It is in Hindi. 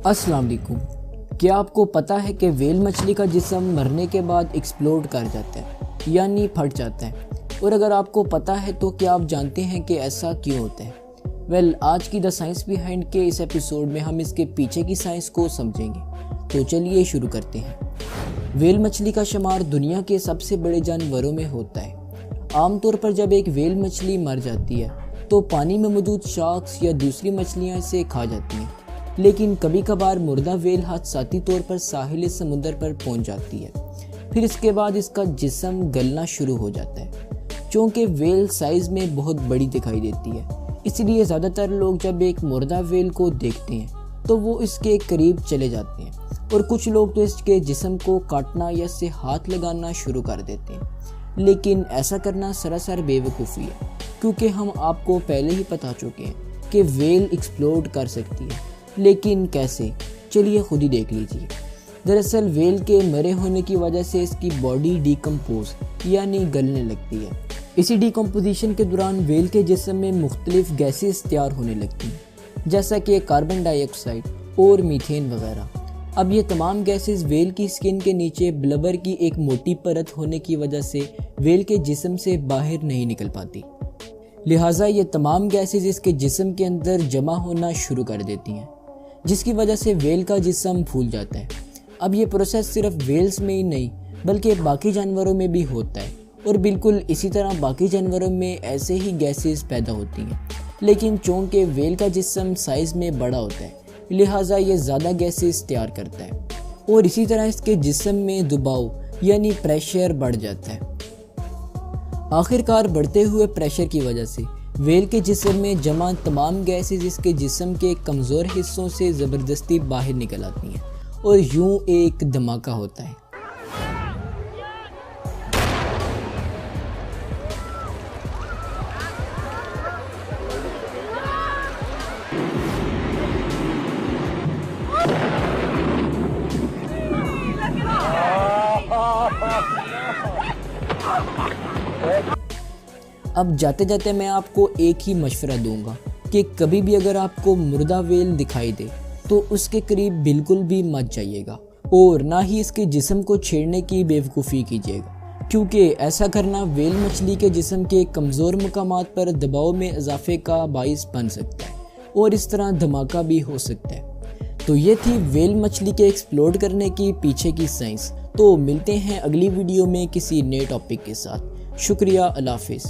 अस्सलाम वालेकुम। क्या आपको पता है कि व्हेल मछली का जिस्म मरने के बाद एक्सप्लोड कर जाता है यानी फट जाता है? और अगर आपको पता है तो क्या आप जानते हैं कि ऐसा क्यों होता है? आज की द साइंस बिहाइंड के इस एपिसोड में हम इसके पीछे की साइंस को समझेंगे। तो चलिए शुरू करते हैं। व्हेल मछली का शुमार दुनिया के सबसे बड़े जानवरों में होता है। आमतौर पर जब एक व्हेल मछली मर जाती है तो पानी में मौजूद शार्क्स या दूसरी मछलियां इसे खा जाती हैं, लेकिन कभी कभार मुर्दा व्हेल हादसाती तौर पर साहिल समुद्र पर पहुंच जाती है। फिर इसके बाद इसका जिस्म गलना शुरू हो जाता है। चूँकि व्हेल साइज में बहुत बड़ी दिखाई देती है, इसलिए ज़्यादातर लोग जब एक मुर्दा व्हेल को देखते हैं तो वो इसके करीब चले जाते हैं, और कुछ लोग तो इसके जिस्म को काटना या इससे हाथ लगाना शुरू कर देते हैं। लेकिन ऐसा करना सरासर बेवकूफ़ी है, क्योंकि हम आपको पहले ही बता चुके हैं कि व्हेल एक्सप्लोड कर सकती है। लेकिन कैसे? चलिए खुद ही देख लीजिए। दरअसल व्हेल के मरे होने की वजह से इसकी बॉडी डिकम्पोज यानी गलने लगती है। इसी डिकम्पोजिशन के दौरान व्हेल के जिस्म में मुख्तलिफ गैसेस तैयार होने लगती हैं, जैसा कि कार्बन डाइऑक्साइड और मीथेन वगैरह। अब ये तमाम गैसेस व्हेल की स्किन के नीचे ब्लबर की एक मोटी परत होने की वजह से व्हेल के जिस्म से बाहर नहीं निकल पाती। लिहाजा ये तमाम गैसेस इसके जिस्म के अंदर जमा होना शुरू कर देती हैं, जिसकी वजह से व्हेल का जिस्म फूल जाता है। अब ये प्रोसेस सिर्फ व्हेल्स में ही नहीं बल्कि बाकी जानवरों में भी होता है, और बिल्कुल इसी तरह बाकी जानवरों में ऐसे ही गैसेस पैदा होती हैं। लेकिन चूँकि व्हेल का जिस्म साइज़ में बड़ा होता है, लिहाजा ये ज़्यादा गैसेस तैयार करता है, और इसी तरह इसके जिस्म में दबाव यानी प्रेशर बढ़ जाता है। आखिरकार बढ़ते हुए प्रेशर की वजह से व्हेल के जिस्म में जमा तमाम गैसेस इसके जिस्म के कमज़ोर हिस्सों से ज़बरदस्ती बाहर निकल आती हैं, और यूं एक धमाका होता है। अब जाते जाते मैं आपको एक ही मशवरा दूंगा कि कभी भी अगर आपको मुर्दा व्हेल दिखाई दे तो उसके करीब बिल्कुल भी मत जाइएगा, और ना ही इसके जिस्म को छेड़ने की बेवकूफ़ी कीजिएगा, क्योंकि ऐसा करना व्हेल मछली के जिस्म के कमज़ोर मकामात पर दबाव में इजाफे का बाइस बन सकता है, और इस तरह धमाका भी हो सकता है। तो ये थी व्हेल मछली के एक्सप्लोड करने की पीछे की साइंस। तो मिलते हैं अगली वीडियो में किसी नए टॉपिक के साथ। शुक्रिया, अल्लाह हाफिज़।